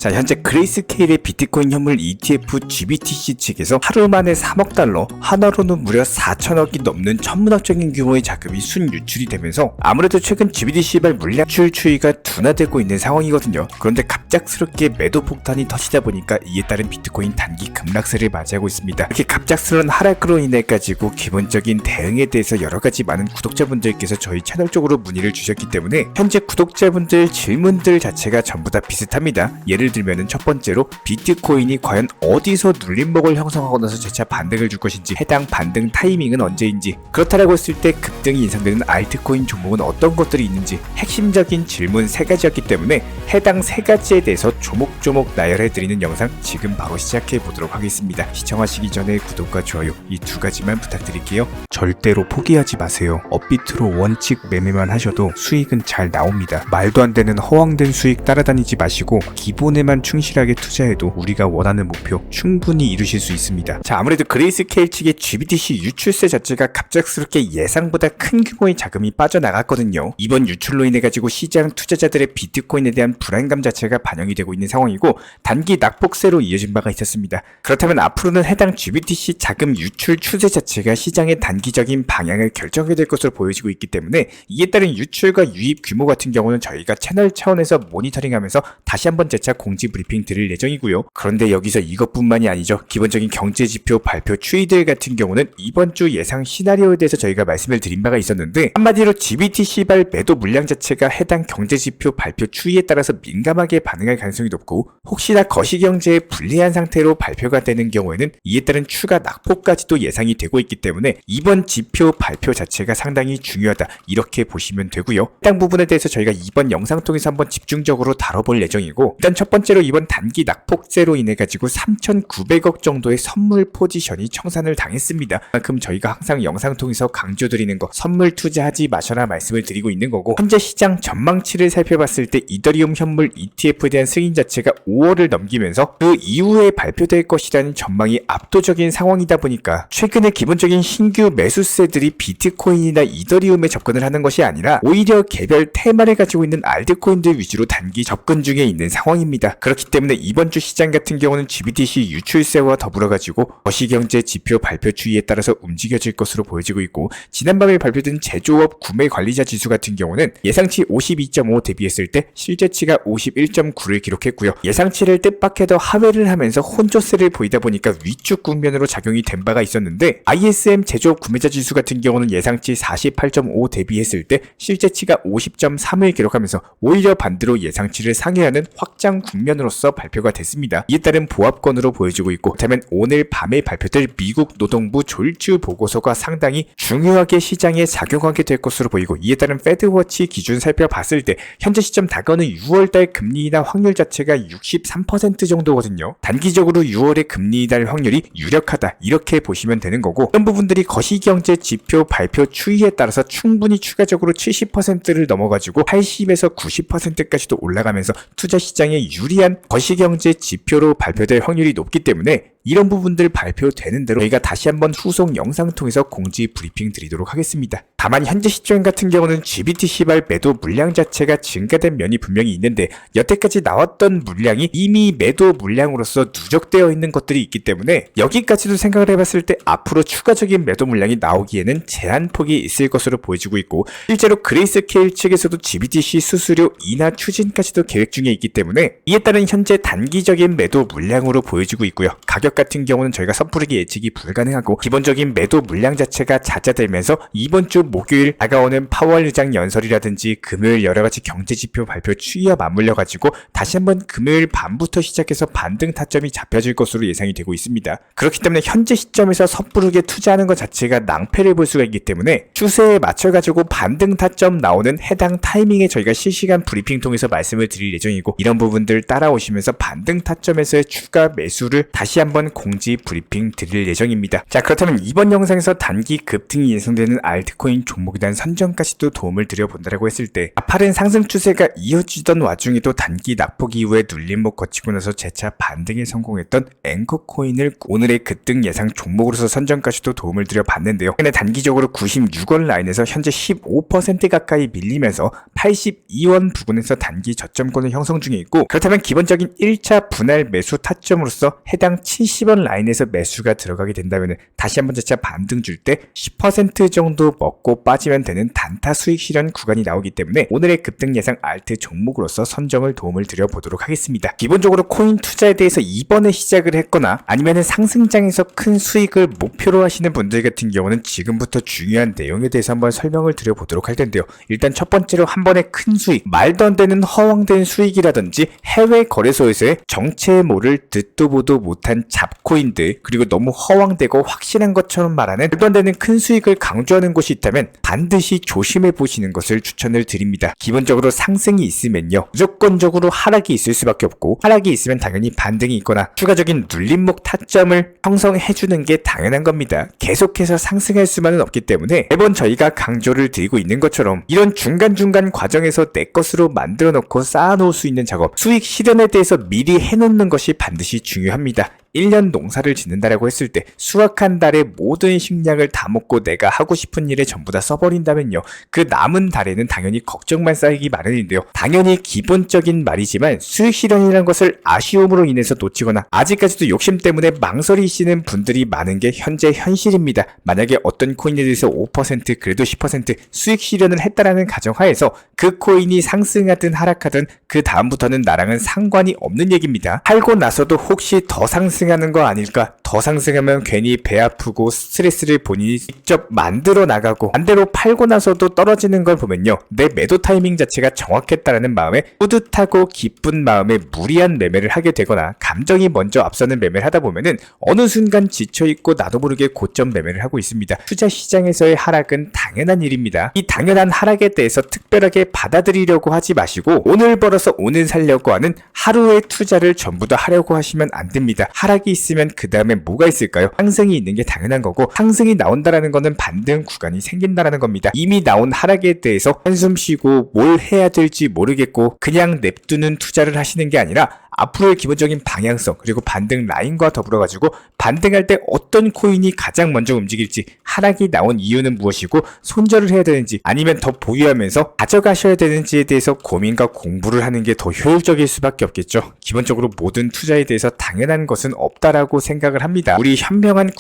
자, 현재 그레이스케일의 비트코인 현물 ETF GBTC 측에서 하루 만에 3억 달러, 하나로는 무려 4천억이 넘는 천문학적인 규모의 자금이 순유출이 되면서 아무래도 최근 GBTC발 물량 출 추이가 둔화되고 있는 상황이거든요. 그런데 갑작스럽게 매도 폭탄이 터지다 보니까 이에 따른 비트코인 단기 급락세를 맞이하고 있습니다. 이렇게 갑작스러운 하락으로 인해 가지고 기본적인 대응에 대해서 여러가지 많은 구독자분들께서 저희 채널 쪽으로 문의를 주셨기 때문에 현재 구독자분들 질문들 자체가 전부 다 비슷합니다. 예를 들면은 첫 번째로 비트코인이 과연 어디서 눌림목을 형성하고 나서 재차 반등을 줄 것인지, 해당 반등 타이밍은 언제인지, 그렇다라고 했을 때 급등이 예상되는 알트코인 종목은 어떤 것들이 있는지 핵심적인 질문 3가지였기 때문에 해당 3가지에 대해서 조목조목 나열해드리는 영상 지금 바로 시작해보도록 하겠습니다. 시청하시기 전에 구독과 좋아요 이 2가지만 부탁드릴게요. 절대로 포기하지 마세요. 업비트로 원칙 매매만 하셔도 수익은 잘 나옵니다. 말도 안 되는 허황된 수익 따라다니지 마시고 기본에만 충실하게 투자해도 우리가 원하는 목표 충분히 이루실 수 있습니다. 자, 아무래도 그레이스케일 측의 GBTC 유출세 자체가 갑작스럽게 예상보다 큰 규모의 자금이 빠져나갔거든요. 이번 유출로 인해 가지고 시장 투자자들의 비트코인에 대한 불안감 자체가 반영이 되고 있는 상황이고 단기 낙폭세로 이어진 바가 있었습니다. 그렇다면 앞으로는 해당 GBTC 자금 유출 추세 자체가 시장의 단기적인 방향을 결정하게 될 것으로 보여지고 있기 때문에 이에 따른 유출과 유입 규모 같은 경우는 저희가 채널 차원에서 모니터링하면서 다시 한번 재차 공지 브리핑 드릴 예정이고요. 그런데 여기서 이것뿐만이 아니죠. 기본적인 경제지표 발표 추이들 같은 경우는 이번 주 예상 시나리오에 대해서 저희가 말씀을 드린 바가 있었는데 한마디로 GBTC발 매도 물량 자체가 해당 경제지표 발표 추이에 따라서 민감하게 반응할 가능성이 높고 혹시나 거시경제에 불리한 상태로 발표가 되는 경우에는 이에 따른 추가 낙폭까지도 예상이 되고 있기 때문에 이번 지표 발표 자체가 상당히 중요하다 이렇게 보시면 되고요. 해당 부분에 대해서 저희가 이번 영상 통해서 한번 집중적으로 다뤄볼 예정이고 일단 첫 번째로 이번 단기 낙폭세로 인해 가지고 3,900억 정도의 선물 포지션이 청산을 당했습니다. 그만큼 저희가 항상 영상 통해서 강조드리는 거 선물 투자하지 마셔라 말씀을 드리고 있는 거고 현재 시장 전망치를 살펴봤을 때 이더리움 현물 ETF에 대한 승인 자체가 5월을 넘기면서 그 이후에 발표될 것이라는 전망이 압도적인 상황이다 보니까 최근에 기본적인 신규 매수세들이 비트코인이나 이더리움에 접근을 하는 것이 아니라 오히려 개별 테마를 가지고 있는 알트코인들 위주로 단기 접근 중에 있는 상황입니다. 그렇기 때문에 이번 주 시장 같은 경우는 GBTC 유출세와 더불어 가지고 거시경제 지표 발표 추이에 따라서 움직여질 것으로 보여지고 있고 지난밤에 발표된 제조업 구매 관리자 지수 같은 경우는 예상치 52.5 대비했을 때 실제치가 51.9를 기록했고요. 예상치를 뜻밖에도 하회를 하면서 혼조세를 보이다 보니까 위축 국면으로 작용이 된 바가 있었는데 ISM 제조업 구매자 지수 같은 경우는 예상치 48.5 대비했을 때 실제치가 50.3을 기록하면서 오히려 반대로 예상치를 상회하는 확장 국면으로서 발표가 됐습니다. 이에 따른 보합권으로 보여지고 있고 그렇다면 오늘 밤에 발표될 미국 노동부 졸주 보고서가 상당히 중요하게 시장에 작용하게 될 것으로 보이고 이에 따른 패드워치 기준 살펴봤을 때 현재 시점 다가오는 6월달 금리 인하 확률 자체가 63% 정도거든요. 단기적으로 6월의 금리 인하 확률이 유력하다 이렇게 보시면 되는 거고 이런 부분들이 거시경제 지표 발표 추이에 따라서 충분히 추가적으로 70%를 넘어가지고 80에서 90%까지도 올라가면서 투자 시장에 유리한 거시경제 지표로 발표될 확률이 높기 때문에 이런 부분들 발표되는 대로 저희가 다시 한번 후속 영상 통해서 공지 브리핑 드리도록 하겠습니다. 다만 현재 시점 같은 경우는 GBTC발 매도 물량 자체가 증가된 면이 분명히 있는데 여태까지 나왔던 물량이 이미 매도 물량으로서 누적되어 있는 것들이 있기 때문에 여기까지도 생각을 해봤을 때 앞으로 추가적인 매도 물량이 나오기에는 제한폭이 있을 것으로 보여지고 있고 실제로 그레이스케일 측에서도 GBTC 수수료 인하 추진까지도 계획 중에 있기 때문에 이에 따른 현재 단기적인 매도 물량으로 보여지고 있고요. 가격 같은 경우는 저희가 섣부르게 예측이 불가능하고 기본적인 매도 물량 자체가 잦아들면서 이번 주 목요일 다가오는 파월 의장 연설이라든지 금요일 여러가지 경제지표 발표 추이와 맞물려 가지고 다시 한번 금요일 밤부터 시작해서 반등 타점이 잡혀질 것으로 예상이 되고 있습니다. 그렇기 때문에 현재 시점에서 섣부르게 투자하는 것 자체가 낭패를 볼 수가 있기 때문에 추세에 맞춰 가지고 반등 타점 나오는 해당 타이밍에 저희가 실시간 브리핑 통해서 말씀을 드릴 예정이고 이런 부분들 따라오시면서 반등 타점에서의 추가 매수를 다시 한번 한번 공지 브리핑 드릴 예정입니다. 자, 그렇다면 이번 영상에서 단기 급등이 예상되는 알트코인 종목에 대한 선정까지도 도움을 드려본다라고 했을 때 가파른 상승 추세가 이어지던 와중에도 단기 낙폭 이후에 눌림목 거치고 나서 재차 반등에 성공했던 앵커코인을 오늘의 급등 예상 종목으로서 선정까지도 도움을 드려봤는데요. 근데 단기적으로 96원 라인에서 현재 15% 가까이 밀리면서 82원 부근에서 단기 저점권을 형성 중에 있고, 그렇다면 기본적인 1차 분할 매수 타점으로서 해당 70원 라인에서 매수가 들어가게 된다면 다시 한번 재차 반등 줄 때 10% 정도 먹고 빠지면 되는 단타 수익 실현 구간이 나오기 때문에 오늘의 급등 예상 알트 종목으로서 선정을 도움을 드려보도록 하겠습니다. 기본적으로 코인 투자에 대해서 이번에 시작을 했거나 아니면 상승장에서 큰 수익을 목표로 하시는 분들 같은 경우는 지금부터 중요한 내용에 대해서 한번 설명을 드려보도록 할 텐데요. 일단 첫 번째로 한 번에 큰 수익, 말도 안 되는 허황된 수익이라든지 해외 거래소에서의 정체의 모를 듣도 보도 못한 잡코인들, 그리고 너무 허황되고 확실한 것처럼 말하는 말도 안 되는 큰 수익을 강조하는 곳이 있다면 반드시 조심해 보시는 것을 추천을 드립니다. 기본적으로 상승이 있으면요, 무조건적으로 하락이 있을 수밖에 없고, 하락이 있으면 당연히 반등이 있거나 추가적인 눌림목 타점을 형성해주는 게 당연한 겁니다. 계속해서 상승할 수만은 없기 때문에 매번 저희가 강조를 드리고 있는 것처럼 이런 중간중간 과정에서 내 것으로 만들어 놓고 쌓아놓을 수 있는 작업, 수익 실현에 대해서 미리 해놓는 것이 반드시 중요합니다. 1년 농사를 짓는다라고 했을 때 수확한 달에 모든 식량을 다 먹고 내가 하고 싶은 일에 전부 다 써버린다면요, 그 남은 달에는 당연히 걱정만 쌓이기 마련인데요. 당연히 기본적인 말이지만 수익 실현이라는 것을 아쉬움으로 인해서 놓치거나 아직까지도 욕심 때문에 망설이시는 분들이 많은 게 현재 현실입니다. 만약에 어떤 코인에 대해서 5% 그래도 10% 수익 실현을 했다라는 가정하에서 그 코인이 상승하든 하락하든 그 다음부터는 나랑은 상관이 없는 얘기입니다. 팔고 나서도 혹시 더 상승하는 거 아닐까? 더 상승하면 괜히 배 아프고 스트레스를 본인이 직접 만들어 나가고, 반대로 팔고 나서도 떨어지는 걸 보면요, 내 매도 타이밍 자체가 정확했다라는 마음에 뿌듯하고 기쁜 마음에 무리한 매매를 하게 되거나 감정이 먼저 앞서는 매매를 하다 보면은 어느 순간 지쳐있고 나도 모르게 고점 매매를 하고 있습니다. 투자 시장에서의 하락은 당연한 일입니다. 이 당연한 하락에 대해서 특별하게 받아들이려고 하지 마시고 오늘 벌어서 오늘 살려고 하는 하루의 투자를 전부 다 하려고 하시면 안 됩니다. 하락이 있으면 그 다음에 뭐가 있을까요? 상승이 있는 게 당연한 거고, 상승이 나온다라는 거는 반등 구간이 생긴다라는 겁니다. 이미 나온 하락에 대해서 한숨 쉬고 뭘 해야 될지 모르겠고 그냥 냅두는 투자를 하시는 게 아니라 앞으로의 기본적인 방향성, 그리고 반등 라인과 더불어 가지고 반등할 때 어떤 코인이 가장 먼저 움직일지, 하락이 나온 이유는 무엇이고 손절을 해야 되는지 아니면 더 보유하면서 가져가셔야 되는지에 대해서 고민과 공부를 하는 게 더 효율적일 수밖에 없겠죠. 기본적으로 모든 투자에 대해서 당연한 것은 없다라고 생각을 합니다. 우리 현명한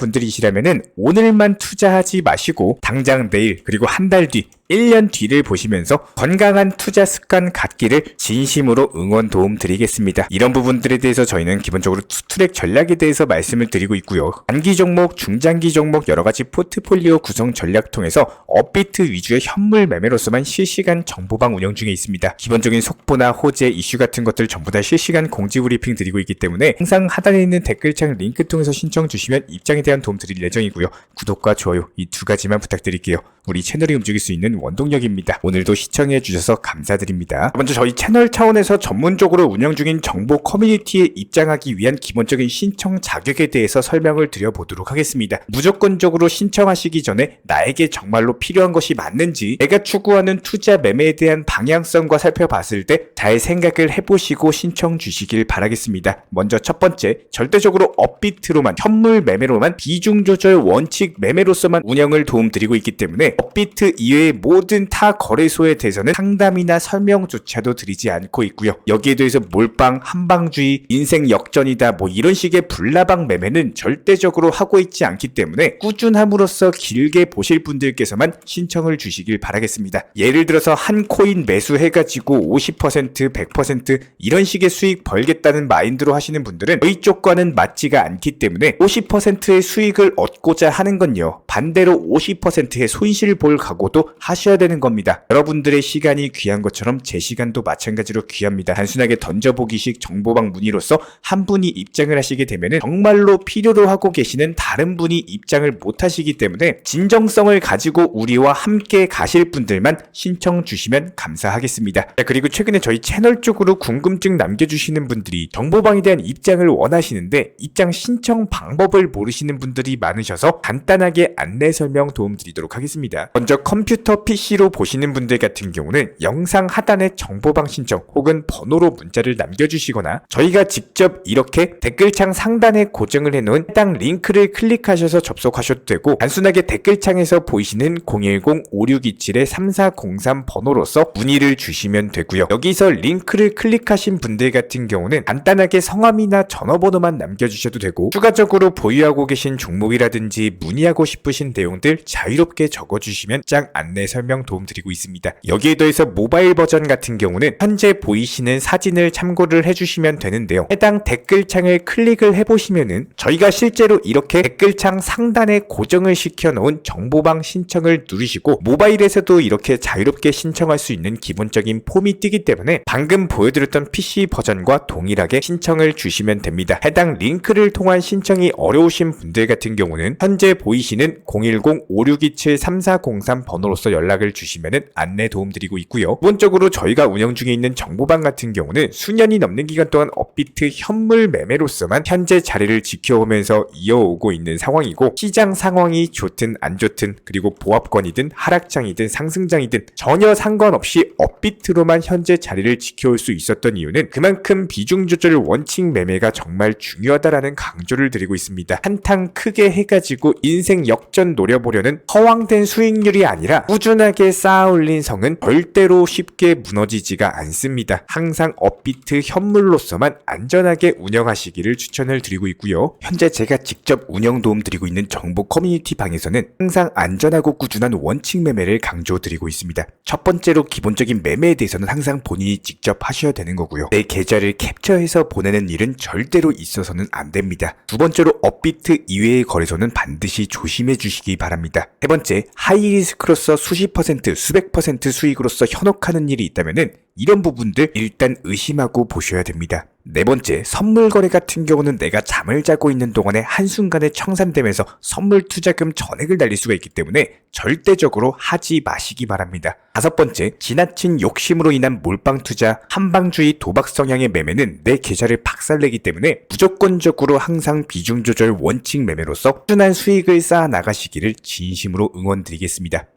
구독자분들이시라면은 오늘만 투자하지 마시고 당장 내일, 그리고 한 달 뒤, 1년 뒤를 보시면서 건강한 투자 습관 갖기를 진심으로 응원 도움 드리겠습니다. 이런 부분들에 대해서 저희는 기본적으로 투트랙 전략에 대해서 말씀을 드리고 있고요. 단기 종목, 중장기 종목 여러가지 포트폴리오 구성 전략 통해서 업비트 위주의 현물 매매로서만 실시간 정보방 운영 중에 있습니다. 기본적인 속보나 호재, 이슈 같은 것들 전부 다 실시간 공지 브리핑 드리고 있기 때문에 항상 하단에 있는 댓글창 링크 통해서 신청 주시면 입장에 대한 도움 드릴 예정이고요. 구독과 좋아요 이 두 가지만 부탁드릴게요. 우리 채널이 움직일 수 있는 원동력입니다. 오늘도 시청해 주셔서 감사드립니다. 먼저 저희 채널 차원에서 전문적으로 운영 중인 정보 커뮤니티에 입장하기 위한 기본적인 신청 자격에 대해서 설명을 드려보도록 하겠습니다. 무조건적으로 신청하시기 전에 나에게 정말로 필요한 것이 맞는지, 내가 추구하는 투자 매매에 대한 방향성과 살펴봤을 때 잘 생각을 해보시고 신청 주시길 바라겠습니다. 먼저 첫 번째, 절대적으로 업비트로만, 현물 매매로만, 비중 조절 원칙 매매로서만 운영을 도움드리고 있기 때문에 업비트 이외의 모든 타 거래소에 대해서는 상담이나 설명조차도 드리지 않고 있고요. 여기에 대해서 몰빵, 한방주의, 인생 역전이다 뭐 이런 식의 불나방 매매는 절대적으로 하고 있지 않기 때문에 꾸준함으로써 길게 보실 분들께서만 신청을 주시길 바라겠습니다. 예를 들어서 한 코인 매수해가지고 50%, 100% 이런 식의 수익 벌겠다는 마인드로 하시는 분들은 저희 쪽과는 맞지가 않기 때문에 50%의 수익을 얻고자 하는 건요, 반대로 50%의 손실 볼 각오도 하셔야 하셔야 되는 겁니다. 여러분들의 시간이 귀한 것처럼 제 시간도 마찬가지로 귀합니다. 단순하게 던져보기식 정보방 문의로서 한 분이 입장을 하시게 되면 정말로 필요로 하고 계시는 다른 분이 입장을 못 하시기 때문에 진정성을 가지고 우리와 함께 가실 분들만 신청 주시면 감사하겠습니다. 자, 그리고 최근에 저희 채널 쪽으로 궁금증 남겨주시는 분들이 정보방에 대한 입장을 원하시는데 입장 신청 방법을 모르시는 분들이 많으셔서 간단하게 안내 설명 도움드리도록 하겠습니다. 먼저 컴퓨터 PC로 보시는 분들 같은 경우는 영상 하단에 정보방 신청 혹은 번호로 문자를 남겨주시거나 저희가 직접 이렇게 댓글창 상단에 고정을 해놓은 해당 링크를 클릭하셔서 접속하셔도 되고 단순하게 댓글창에서 보이시는 010-5627-3403 번호로서 문의를 주시면 되고요. 여기서 링크를 클릭하신 분들 같은 경우는 간단하게 성함이나 전화번호만 남겨주셔도 되고 추가적으로 보유하고 계신 종목이라든지 문의하고 싶으신 내용들 자유롭게 적어주시면 짱 안내 설명 도움드리고 있습니다. 여기에 더해서 모바일 버전 같은 경우는 현재 보이시는 사진을 참고를 해주시면 되는데요. 해당 댓글창을 클릭을 해보시면은 저희가 실제로 이렇게 댓글창 상단에 고정을 시켜놓은 정보방 신청을 누르시고 모바일에서도 이렇게 자유롭게 신청할 수 있는 기본적인 폼이 뜨기 때문에 방금 보여드렸던 PC 버전과 동일하게 신청을 주시면 됩니다. 해당 링크를 통한 신청이 어려우신 분들 같은 경우는 현재 보이시는 010-5627-3403 번호로서 연락을 주시면 안내 도움드리고 있고요. 기본적으로 저희가 운영 중에 있는 정보방 같은 경우는 수년이 넘는 기간 동안 업비트 현물 매매로서만 현재 자리를 지켜오면서 이어오고 있는 상황이고 시장 상황이 좋든 안 좋든 그리고 보합권이든 하락장이든 상승장이든 전혀 상관없이 업비트로만 현재 자리를 지켜올 수 있었던 이유는 그만큼 비중 조절 원칙 매매가 정말 중요하다라는 강조를 드리고 있습니다. 한탕 크게 해가지고 인생 역전 노려보려는 허황된 수익률이 아니라 꾸준하게 쌓아올린 성은 절대로 쉽게 무너지지가 않습니다. 항상 업비트 현물로서만 안전하게 운영하시기를 추천을 드리고 있고요. 현재 제가 직접 운영 도움드리고 있는 정보 커뮤니티 방에서는 항상 안전하고 꾸준한 원칙 매매를 강조드리고 있습니다. 첫 번째로 기본적인 매매에 대해서는 항상 본인이 직접 하셔야 되는 거고요. 내 계좌를 캡처해서 보내는 일은 절대로 있어서는 안 됩니다. 두 번째로 업비트 이외의 거래소는 반드시 조심해 주시기 바랍니다. 세 번째, 하이리스크로서 수십 퍼센트, 수백 퍼센트 수익으로서 현혹하는 일이 있다면은 이런 부분들 일단 의심하고 보셔야 됩니다. 네 번째, 선물 거래 같은 경우는 내가 잠을 자고 있는 동안에 한순간에 청산되면서 선물 투자금 전액을 날릴 수가 있기 때문에 절대적으로 하지 마시기 바랍니다. 다섯 번째, 지나친 욕심으로 인한 몰빵 투자, 한방주의 도박 성향의 매매는 내 계좌를 박살내기 때문에 무조건적으로 항상 비중 조절 원칙 매매로서 꾸준한 수익을 쌓아 나가시기를 진심으로 응원드리겠습니다.